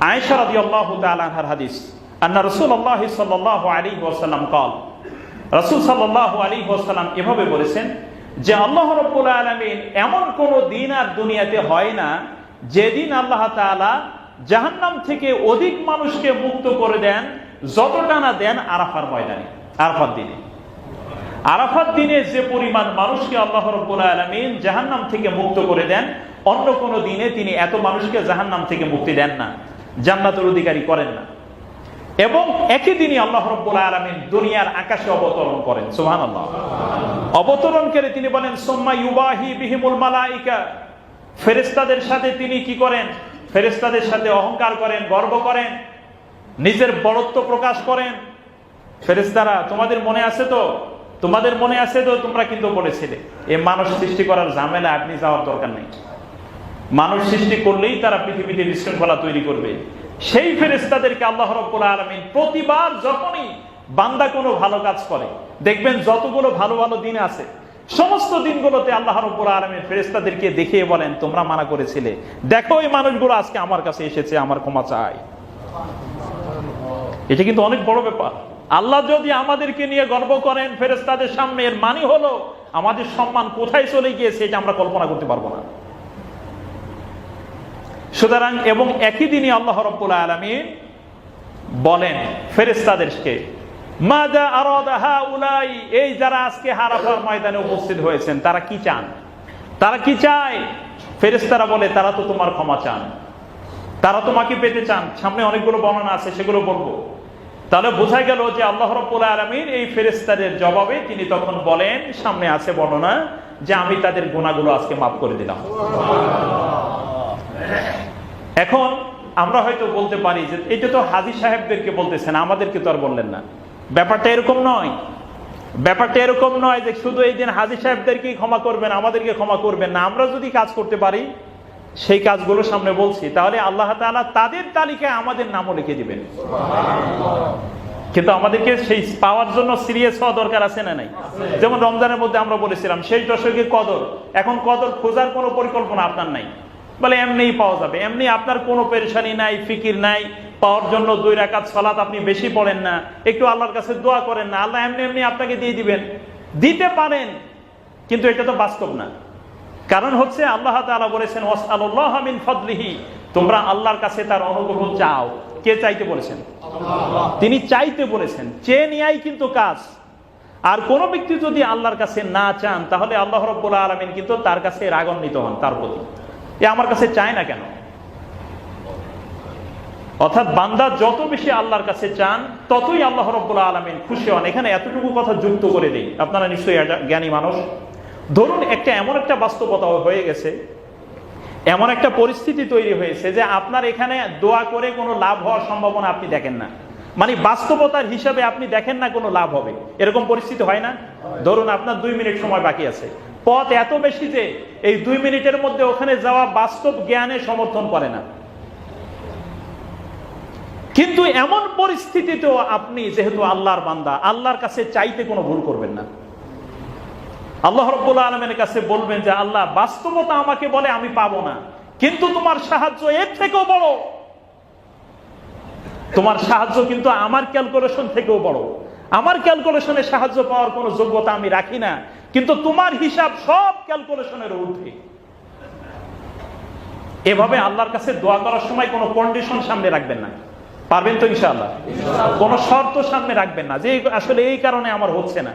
আয়েশা রাদিয়াল্লাহু তাআলা আনহার হাদিস, আন্না রাসূলুল্লাহ সাল্লাল্লাহু আলাইহি ওয়াসাল্লাম قال, রাসূল সাল্লাল্লাহু আলাইহি ওয়াসাল্লাম এভাবে বলেছেন যে আল্লাহ রাব্বুল আলামিন এমন কোন দিন আর দুনিয়াতে হয় না যেদিন আল্লাহ তাআলা জাহান্নাম থেকে অধিক মানুষকে মুক্ত করে দেন যতটা না দেন আরাফার ময়দানে, আরাফাত দিনে। আরাফাত দিনে যে পরিমাণ মানুষকে আল্লাহ রাব্বুল আলামিন জাহান্নাম থেকে মুক্ত করে দেন, অন্য কোন দিনে তিনি এত মানুষকে জাহান্নাম থেকে মুক্তি দেন না, জান্নাতের অধিকারী করেন না। এবং একই দিনই আল্লাহ রাব্বুল আলামিন দুনিয়ার আকাশে অবতরণ করেন। সুবহানাল্লাহ। অবতরণ করে তিনি বলেন সুম্মা ইউবাহি বিহিমুল মালাইকা, ফেরেশতাদের সাথে তিনি কি করেন? ফেরেশতাদের সাথে অহংকার করেন, গর্ব করেন, নিজের বড়ত্ব প্রকাশ করেন। ফেরেশতারা, তোমাদের মনে আছে তো, তোমাদের মনে আছে তো, তোমরা কিন্তু বলেছিলে এই মানুষ সৃষ্টি করার ঝামেলা আপনি যাওয়ার দরকার নেই, মানুষ সৃষ্টি করলেই তারা পৃথিবীতে বিশৃঙ্খলা তৈরি করবে। সেই ফেরেশতাদেরকে আল্লাহ রাব্বুল আলামিন প্রতিবার যখনই বান্দা কোনো ভালো কাজ করে, দেখবেন যতগুলো ভালো ভালো দিন আছে সমস্ত দিনগুলোতে আল্লাহ রাব্বুল আলামিন ফেরেশতাদেরকে দেখিয়ে বলেন তোমরা মানা করেছিলে, দেখো এই মানুষগুলো আজকে আমার কাছে এসেছে, আমার ক্ষমা চাই। এটা কিন্তু অনেক বড় ব্যাপার। আল্লাহ যদি আমাদেরকে নিয়ে গর্ব করেন ফেরেশতাদের সামনে, এর মানে হলো আমাদের সম্মান কোথায় চলে গিয়েছে এটা আমরা কল্পনা করতে পারবো না। সুতরাং এবং একই দিনই আল্লাহ রাব্বুল আলামিন বলেন ফেরেশতাদেরকে, মাযা আরাদা হাউলাই, এই যারা আজকে আরাফার ময়দানে উপস্থিত হয়েছেন তারা কি চান, তারা কি চায়? ফেরেশতারা বলে তারা তো তোমার ক্ষমা চান, তারা তোমাকে পেতে চান। সামনে অনেকগুলো বর্ণনা আছে, সেগুলো বলবো। তাহলে বোঝা গেল যে আল্লাহ রাব্বুল আলামিন এই ফেরেশতাদের জবাবে তিনি তখন বলেন, সামনে আছে বর্ণনা, যে আমি তাদের গুনাহগুলো আজকে মাফ করে দিলাম। এখন আমরা হয়তো বলতে পারি যে এটা তো হাজী সাহেবদেরকে বলতেছেন, আমাদেরকে তো আর বললেন না। ব্যাপারটা এরকম নয়, ব্যাপারটা এরকম নয় যে শুধু এই দিন হাজী সাহেবদেরকেই ক্ষমা করবেন, আমাদেরকে ক্ষমা করবেন না। আমরা যদি কাজ করতে পারি, সেই কাজগুলো সামনে বলছি, তাহলে আল্লাহ তাআলা তাদের তালিকায় আমাদের নামও লিখে দিবেন। কিন্তু আমাদেরকে সেই পাওয়ার জন্য সিরিয়াস হওয়া দরকার আছে না নাই? যেমন রমজানের মধ্যে আমরা বলেছিলাম শেষ দশকে কদর, এখন কদর খোঁজার কোনো পরিকল্পনা আপনার নাই, বলে এমনিই পাওয়া যাবে, এমনি আপনার কোনো পেরেশানি নাই, ফিকির নাই, পাওয়ার জন্য 2 রাকাত সালাত আপনি বেশি পড়েন না, একটু আল্লাহর কাছে দোয়া করেন না, আল্লাহ এমনি এমনি আপনাকে দিয়ে দিবেন। দিতে পারেন, কিন্তু এটা তো বাস্তব না। কারণ হচ্ছে আল্লাহ তাআলা বলেছেন ওয়াসআলুল্লাহ মিন ফাদলিহি, তোমরা আল্লাহর কাছে তার অনুগ্রহ চাও। কে চাইতে বলেছেন? তিনি চাইতে বলেছেন, চেয়ে নেয়াই কিন্তু কাজ। আর কোন ব্যক্তি যদি আল্লাহর কাছে না চান, তাহলে আল্লাহ রাব্বুল আলামিন কিন্তু তার কাছে রাগান্বিত হন তার প্রতি, এ আমার কাছে চায় না কেন। অর্থাৎ বান্দা যত বেশি আল্লাহর কাছে চান ততই আল্লাহ রাব্বুল আলামিন খুশি হন। এখানে এতটুকু কথা যুক্ত করে দেই, আপনারা নিশ্চয়ই জ্ঞানী মানুষ। ধরুন এমন একটা বাস্তবতা হয়ে গেছে, এমন একটা পরিস্থিতি তৈরি হয়েছে যে আপনার এখানে দোয়া করে কোনো লাভ হওয়ার সম্ভাবনা আপনি দেখেন না, মানে বাস্তবতার হিসাবে আপনি দেখেন না কোনো লাভ হবে, এরকম পরিস্থিতি হয় না? ধরুন আপনার 2 মিনিট সময় বাকি আছে, পথ এত বেশি যে এই 2 মিনিটের মধ্যে ওখানে যাওয়া বাস্তব জ্ঞানে সমর্থন করে না। কিন্তু এমন পরিস্থিতিতেও আপনি যেহেতু আল্লাহর বান্দা, আল্লাহর কাছে চাইতে কোনো ভুল করবেন না। আল্লাহ রাব্বুল আলামিনের কাছে বলবেন যে আল্লাহ, বাস্তবতা আমাকে বলে আমি পাবো না, কিন্তু তোমার সাহায্য এর থেকেও বড়, তোমার সাহায্য কিন্তু আমার ক্যালকুলেশন থেকেও বড়। আমার ক্যালকুলেশনে সাহায্য পাওয়ার কোনো যোগ্যতা আমি রাখি না, কিন্তু তোমার হিসাব সব ক্যালকুলেশনের ঊর্ধ্বে। এভাবে আল্লাহর কাছে দোয়া করার সময় কোনো কন্ডিশন সামনে রাখবেন না। পারবেন তো ইনশাআল্লাহ? কোনো শর্ত সামনে রাখবেন না যে আসলে এই কারণে আমার হচ্ছে না,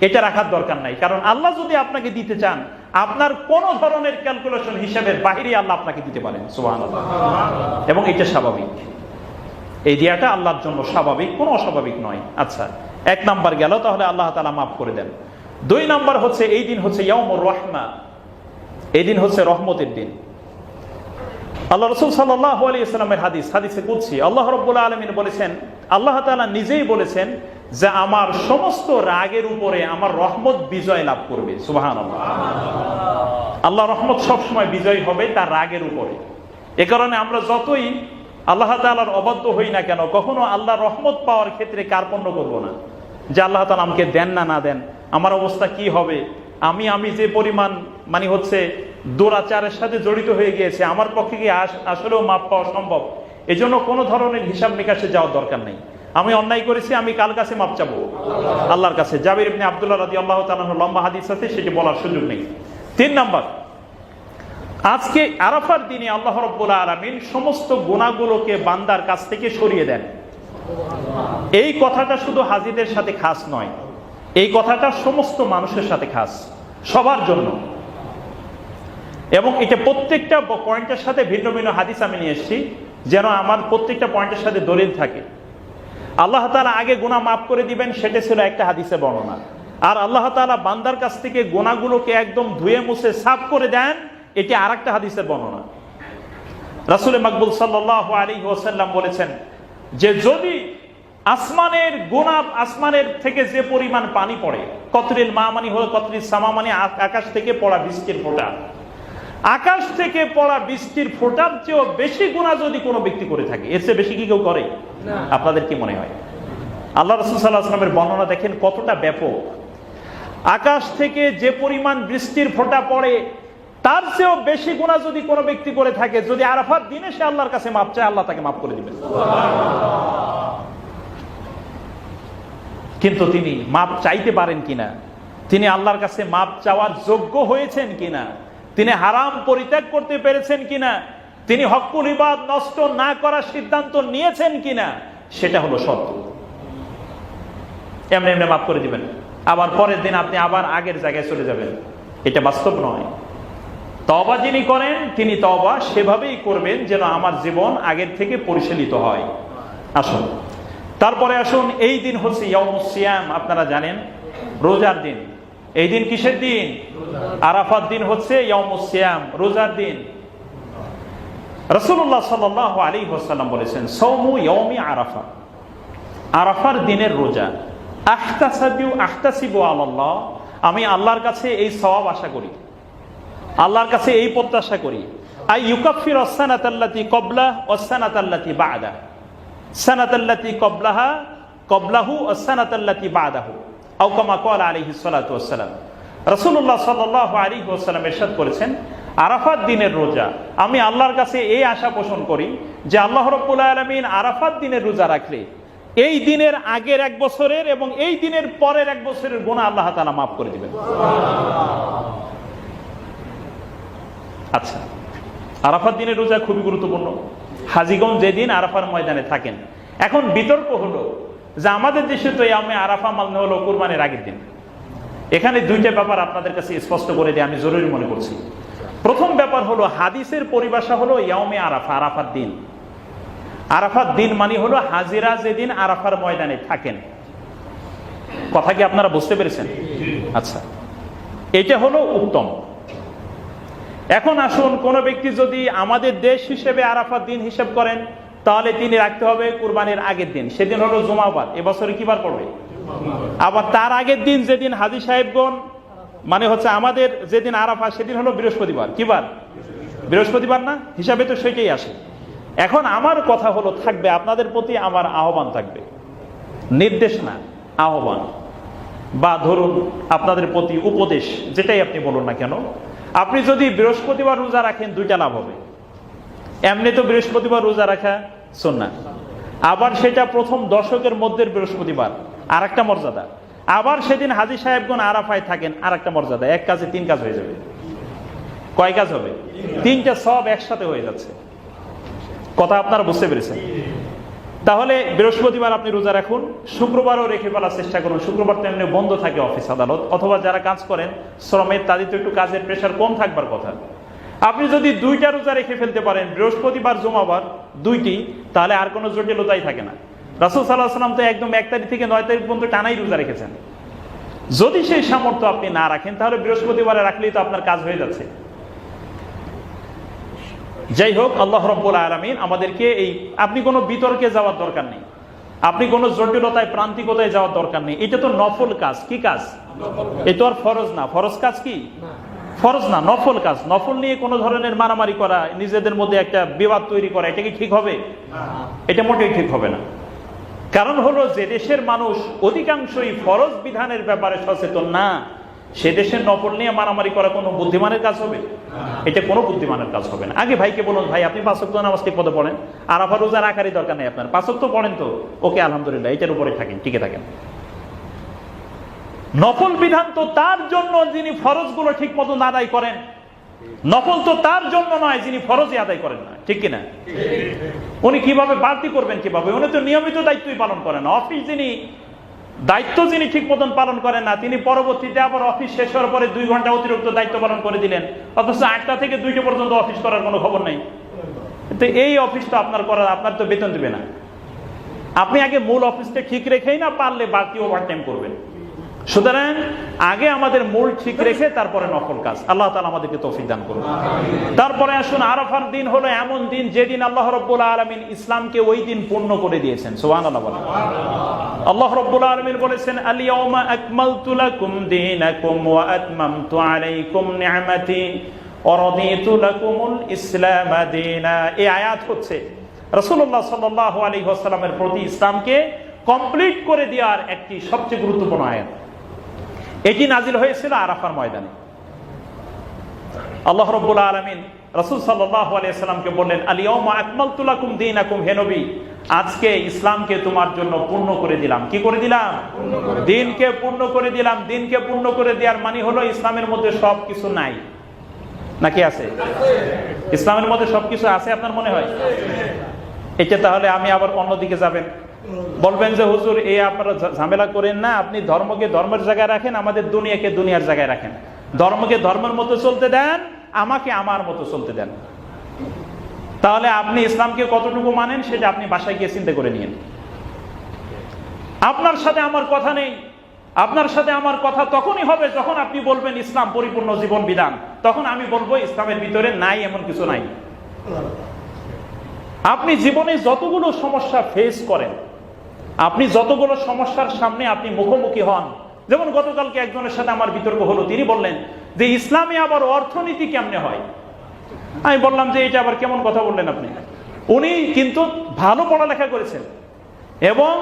এটা রাখার দরকার নাই। কারণ আল্লাহ যদি আপনাকে দিতে চান, আপনার কোন ধরনের ক্যালকুলেশন হিসাবের বাইরে আল্লাহ আপনাকে দিতে পারেন। সুবহানাল্লাহ। এবং এটা স্বাভাবিক, এই দিয়াটা আল্লাহর জন্য স্বাভাবিক, কোনো অস্বাভাবিক নয়। আচ্ছা, 1 নাম্বার গেল, তাহলে আল্লাহ তাআলা মাফ করে দেন। 2 নাম্বার হচ্ছে এই দিন হচ্ছে ইয়াউমুর রাহমা, এই দিন হচ্ছে রহমতের দিন। আল্লাহ রাসূল সাল্লাল্লাহু আলাইহি ওয়াসাল্লামের হাদিসে কুদসি আল্লাহ রাব্বুল আলামিন বলেছেন, আল্লাহ তাআলা নিজেই বলেছেন যে আমার সমস্ত রাগের উপরে আমার রহমত বিজয় লাভ করবে। সুবহানাল্লাহ। আল্লাহ রহমত সবসময় বিজয় হবে তার রাগের উপরে। এ কারণে আমরা যতই আল্লাহ তাআলার অবাধ্য হই না কেন, কখনো আল্লাহর রহমত পাওয়ার ক্ষেত্রে কার্পণ্য করব না, যে আল্লাহ তাআলা আমাকে দেন না দেন, আমার অবস্থা কি হবে, আমি যে পরিমাণ মানে হচ্ছে দুরাচারের সাথে জড়িত হয়ে গিয়েছে, আমার পক্ষে কি আসলেও মাপ পাওয়া সম্ভব? এজন্য কোনো ধরনের হিসাব নিকাশে যাওয়ার দরকার নেই। আমি অন্যায় করেছি, আমি কার কাছে মাপ চাবো? আল্লাহর কাছে। জাবির ইবনে আব্দুল্লাহ রাদিয়াল্লাহু তাআলা লম্বা হাদিস আছে, সেটি বলার সুযোগ নেই। 3 নাম্বার, আজকে আরাফার দিনে আল্লাহ রাব্বুল আলামিন সমস্ত গুনাহগুলোকে বান্দার কাছ থেকে সরিয়ে দেন। এই কথাটা শুধু হাজীদের সাথে খাস নয়, এই কথাটা সমস্ত মানুষের সাথে খাস, সবার জন্য। এবং এটা প্রত্যেকটা পয়েন্টের সাথে ভিন্ন ভিন্ন হাদিস আমি নিয়ে এসেছি, যেন আমার প্রত্যেকটা পয়েন্টের সাথে দলিল থাকে। আল্লাহ তাআলা আগে গুনাহ মাফ করে দিবেন, সেটা ছিল একটা হাদিসে বর্ণনা। আর আল্লাহ তাআলা বান্দার কাছ থেকে গুনাহগুলোকে একদম ধুয়ে মুছে সাফ করে দেন, এটি আরেকটা হাদিসের বর্ণনা। রাসূল মাকবুল সাল্লাল্লাহু আলাইহি ওয়াসাল্লাম বলেছেন যে যদি আসমানের থেকে যে পরিমাণ পানি পড়ে, কতরিল মা মানে হলো কতরিল সামা মানে আকাশ থেকে পড়া বৃষ্টির ফোঁটা, আকাশ থেকে পড়া বৃষ্টির ফোঁটার চেয়েও বেশি গুনাহ যদি কোনো ব্যক্তি করে থাকে, এর চেয়ে বেশি কি কেউ করে? আপনাদের কি মনে হয়? আল্লাহ রাসূল সাল্লাল্লাহু আলাইহি ওয়াসাল্লামের বর্ণনা দেখেন কতটা ব্যাপক। আকাশ থেকে যে পরিমাণ বৃষ্টির ফোঁটা পড়ে, তার চেয়েও বেশি গুনাহ যদি কোনো ব্যক্তি করে থাকে, যদি আরাফার দিনে সে আল্লাহর কাছে মাপ চায়, আল্লাহ তাকে মাফ করে দিবেন। কিন্তু তিনি মাপ চাইতে পারেন কিনা, তিনি আল্লাহর কাছে মাপ চাওয়ার যোগ্য হয়েছেন কিনা, তিনি হারাম পরিত্যাগ করতে পেরেছেন কিনা, তিনি হকুল ইবাদ নষ্ট না করার সিদ্ধান্ত নিয়েছেন কিনা, সেটা হলো শর্ত। এমনি এমনি মাফ করে দিবেন, আবার পরের দিন আপনি আবার আগের জায়গায় চলে যাবেন, এটা বাস্তব নয়। তওবা যিনি করেন, তিনি তওবা সেভাবেই করবেন যেন আমার জীবন আগের থেকে পরিচালিত হয়। আসুন, তারপরে আসুন, এই দিন হচ্ছে ইয়াউমুস সিয়াম, আপনারা জানেন রোজার দিন। এই দিন কিসের দিন? আরাফার দিন হচ্ছে ইয়াউমুস সিয়াম, রোজার দিন। রাসূলুল্লাহ সাল্লাল্লাহু আলাইহি ওয়াসাল্লাম বলেছেন সাওমু ইয়াউমি আরাফা, আরাফার দিনের রোজা। আহতাসিবু আলাল্লাহ, আমি আল্লাহর কাছে এই সওয়াব আশা করি, আল্লাহর কাছে এই প্রত্যাশা করি, আই ইউকাফির আস-সানাতাল্লাতী ক্বাবলা ওয়াস-সানাতাল্লাতী বা'দা, সানাতাল্লাতী ক্বাবলাহা ক্বাবলাহু ওয়াস-সানাতাল্লাতী বা'দাহু, আও কামা ক্বালা আলাইহিস সালাতু ওয়াস সালাম। রাসূলুল্লাহ সাল্লাল্লাহু আলাইহি ওয়াসাল্লাম ইরশাদ করেছেন, আরাফাত দিনের রোজা আমি আল্লাহর কাছে এই আশা পোষণ করি যে আল্লাহ রাব্বুল আলামিন আরাফাত দিনের রোজা রাখলে এই দিনের আগের 1 বছরের এবং এই দিনের পরের 1 বছরের গুনাহ আল্লাহ তাআলা মাফ করে দিবেন। আচ্ছা, আরাফাত দিনের রোজা খুবই গুরুত্বপূর্ণ। হাজীগণ যেদিন আরাফার ময়দানে থাকেন, এখন বিতর্ক হলো যে আমাদের দেশে তো ইয়াউমে আরাফা মানে হলো কুরবানির আগের দিন। এখানে দুইটা ব্যাপার আপনাদের কাছে স্পষ্ট করে দিয়ে আমি জরুরি মনে করছি। প্রথম ব্যাপার হলো, হাদিসের পরিভাষা হলো ইয়াউমে আরাফা, আরাফার দিন। আরাফার দিন মানে হলো হাজিরা যেদিন আরাফার ময়দানে থাকেন। কথা কি আপনারা বুঝতে পেরেছেন? আচ্ছা, এটা হলো উত্তম। এখন আসুন, কোন ব্যক্তি যদি আমাদের দেশ হিসেবে আরাফার দিন হিসাব করেন, তাহলে তিনি রাখতে হবে কুরবানির আগের দিন, সেদিন হলো জুমাবার। এবছরে কি বার পড়বে? আবার তার আগের দিন যেদিন হাজী সাহেবগণ মানে হচ্ছে আমাদের যেদিন আরাফা, সেদিন হলো বৃহস্পতিবার। কি বার? বৃহস্পতিবার না? হিসাবে তো সেটাই আসে। এখন আমার কথা হলো থাকবে, আপনাদের প্রতি আমার আহ্বান থাকবে, নির্দেশ না আহ্বান, বা ধরুন আপনাদের প্রতি উপদেশ, যেটাই আপনি বলুন না কেন। আপনি যদি বৃহস্পতিবার রোজা রাখেন, দুইটা লাভ হবে। এমনি তো বৃহস্পতিবার রোজা রাখা সুন্নাহ, আবার সেটা প্রথম দশকের মধ্যে বৃহস্পতিবার, আর একটা মর্যাদা। আবার সেদিন হাজী সাহেবগণ আরাফায় থাকেন, আর একটা মর্যাদা। এক কাজে 3 কাজ হয়ে যাবে। কয় কাজ হবে? 3টা সব একসাথে হয়ে যাচ্ছে। কথা আপনারা বুঝতে পেরেছেন? তাহলে বৃহস্পতিবার আপনি রোজা রাখুন, শুক্রবারও রেখে ফেলার চেষ্টা করুন। শুক্রবার তো এমনি বন্ধ থাকে অফিস আদালত, অথবা যারা কাজ করেন শ্রমের, তাদের তো একটু কাজের প্রেশার কম থাকবার কথা। আপনি যদি 2টা রোজা রেখে ফেলতে পারেন, বৃহস্পতিবার জুমাবার 2টি, তাহলে আর কোনো জটিলতাই থাকে না। রাসূল সাল্লাল্লাহু আলাইহি ওয়াসাল্লাম তো একদম 1 তারিখ থেকে 9 তারিখ পর্যন্ত টানাই রোজা রেখেছেন। যদি সেই সামর্থ্য আপনি না রাখেন, তাহলে বৃহস্পতিবারে রাখলেই তো আপনার কাজ হয়ে যাচ্ছে। যাই হোক, আল্লাহ রাব্বুল আলামিন আমাদেরকে আপনি কোনো বিতর্কে যাওয়ার দরকার নেই, আপনি কোনো জটিলতায় প্রান্তিকতায় যাওয়ার দরকার নেই। এটা তো নফল কাজ। কি কাজ? এটা আর ফরজ না। ফরজ কাজ কি? ফরজ না, নফল কাজ। নফল নিয়ে কোনো ধরনের মারামারি করা, নিজেদের মধ্যে একটা বিবাদ তৈরি করা, এটা কি ঠিক হবে? এটা মোটেই ঠিক হবে না। কারণ হলো, যে দেশের মানুষ অধিকাংশই ফরজ বিধানের ব্যাপারে সচেতন না, সে দেশের নফল নিয়ে মারামারি করা কোনো বুদ্ধিমানের কাজ হবে? এটা কোনো বুদ্ধিমানের কাজ হবে না। আগে ভাইকে বলুন, ভাই আপনি 5 ওয়াক্ত নামাজ ঠিক মতো পড়েন, আরাফা রোজা রাখারই দরকার নেই আপনার, 5 ওয়াক্ত পড়েন তো, ওকে আলহামদুলিল্লাহ, এটার উপরে থাকেন, টিকে থাকেন। নফল বিধান তো তার জন্য যিনি ফরজগুলো ঠিক মতো আদায় করেন, নফল তো তার জন্য নয় যিনি ফরজই আদায় করেন না, ঠিক কিনা? উনি কিভাবে বাড়তি করবেন, কিভাবে? উনি তো নিয়মিত দায়িত্বই পালন করেন। অফিস দায়িত্ব যিনি ঠিক মতন পালন করেন না, তিনি পরবর্তীতে আবার অফিস শেষ হওয়ার পরে 2 ঘন্টা অতিরিক্ত দায়িত্ব পালন করে দিলেন, অথচ 8টা থেকে 2টা পর্যন্ত অফিস করার কোনো খবর নেই। তো এই অফিস তো আপনার তো বেতন দিবে না। আপনি আগে মূল অফিসটা ঠিক রেখেই না পারলে বাকি ওভারটাইম করবেন। সুতরাং আগে আমাদের মূল ঠিক রেখে তারপরে নফল কাজ। আল্লাহ তাআলা আমাদেরকে তৌফিক দান করুন। তারপরে আসুন, আরাফার দিন হলো এমন দিন যেদিন আল্লাহ রাব্বুল আলামিন ইসলামকে ওই দিন পূর্ণ করে দিয়েছেন। সুবহানাল্লাহ বলেন। আল্লাহ রাব্বুল আলামিন বলেছেন, আল ইয়াউমা আকমালতু লাকুম দীনাকুম ওয়া আতমামতু আলাইকুম নি'মাতি ওয়া রাদিতু লাকুমুল ইসলাম দীনা। এই আয়াত হচ্ছে রাসূলুল্লাহ সাল্লাল্লাহু আলাইহি ওয়াসাল্লামের প্রতি ইসলামকে কমপ্লিট করে দেওয়ার একটি সবচেয়ে গুরুত্বপূর্ণ আয়াত। এটি নাজিল হয়েছিল আরাফার ময়দানে। আল্লাহ রাব্বুল আলামিন রাসূল সাল্লাল্লাহু আলাইহি ওয়াসাল্লামকে বললেন, আল ইয়াউমা আকমালতু লাকুম দীনাকুম, হে নবী আজকে ইসলামকে তোমার জন্য পূর্ণ করে দিলাম। কি করে দিলাম? দিনকে পূর্ণ করে দিলাম। দিনকে পূর্ণ করে দেওয়ার মানে হলো ইসলামের মধ্যে সবকিছু নাই, নাকি আছে? ইসলামের মধ্যে সবকিছু আছে আপনার মনে হয়? এটা তাহলে আমি আবার অন্যদিকে যাবেন, বলবেন যে হুজুর এই আপনারা ঝামেলা করেন না, আপনি ধর্মকে ধর্মের জায়গায় রাখেন, আমাদের দুনিয়াকে দুনিয়ার জায়গায় রাখেন। ধর্মকে ধর্মের মতো চলতে দেন, আমাকে আমার মতো চলতে দেন। তাহলে আপনি ইসলামকে কতটুকু মানেন সেটা আপনি বাসায় গিয়ে চিন্তা করে নিন। আপনার সাথে আমার কথা নেই। আপনার সাথে আমার কথা তখনই হবে যখন আপনি বলবেন ইসলাম পরিপূর্ণ জীবন বিধান, তখন আমি বলবো ইসলামের ভিতরে নাই এমন কিছু নাই। আপনি জীবনে যতগুলো সমস্যা ফেস করেন, আপনি যতগুলো সমস্যার সামনে আপনি মুখোমুখি হন, যেমন গতকালকে একজনের সাথে আমার বিতর্ক হলো, তিনি বললেন যে ইসলামে আবার অর্থনীতি কেমনে হয়। আমি বললাম যে এটা আবার কেমন কথা বললেন আপনি? উনি কিন্তু ভালো পড়ালেখা করেছেন এবং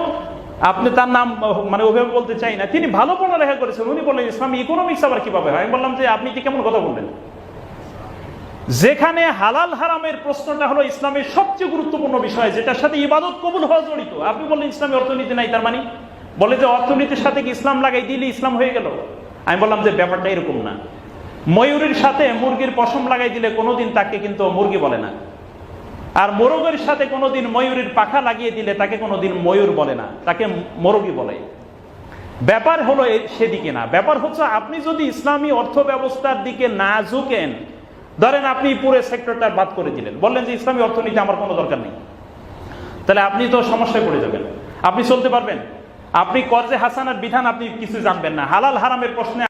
আপনি তার নাম মানে ওভাবে বলতে চাই না, তিনি ভালো পড়ালেখা করেছেন। উনি বললেন ইসলামী ইকোনমিক্স আবার কিভাবে হয়? আমি বললাম যে আপনি কি কেমন কথা বললেন? যেখানে হালাল হারামের প্রশ্নটা হলো ইসলামের সবচেয়ে গুরুত্বপূর্ণ বিষয়, যেটার সাথে ইবাদত কবুল হওয়া জড়িত, আপনি বললেন ইসলামে অর্থনীতি নাই, তার মানে বলে যে অর্থনীতির সাথে কি ইসলাম লাগাই দিলে ইসলাম হয়ে গেল? আমি বললাম যে ব্যাপারটা এরকম না। ময়ূরের সাথে মুরগির পশম লাগাই দিলে কোনোদিন তাকে কিন্তু মুরগি বলে না, আর মোরগের সাথে কোনোদিন ময়ূরের পাখা লাগিয়ে দিলে তাকে কোনোদিন ময়ূর বলে না, তাকে মোরগি বলে। ব্যাপার হলো সেদিকে না, ব্যাপার হচ্ছে আপনি যদি ইসলামী অর্থ ব্যবস্থার দিকে না ঝুঁকেন, ধরেন আপনি পুরো সেক্টরটা বাদ করে দিলেন, বললেন যে ইসলামী অর্থনীতি আমার কোনো দরকার নেই, তাহলে আপনি তো সমস্যায় পড়ে যাবেন। আপনি চলতে পারবেন? আপনি কর্জে হাসানার বিধান আপনি কিছু জানবেন না, হালাল হারামের প্রশ্নে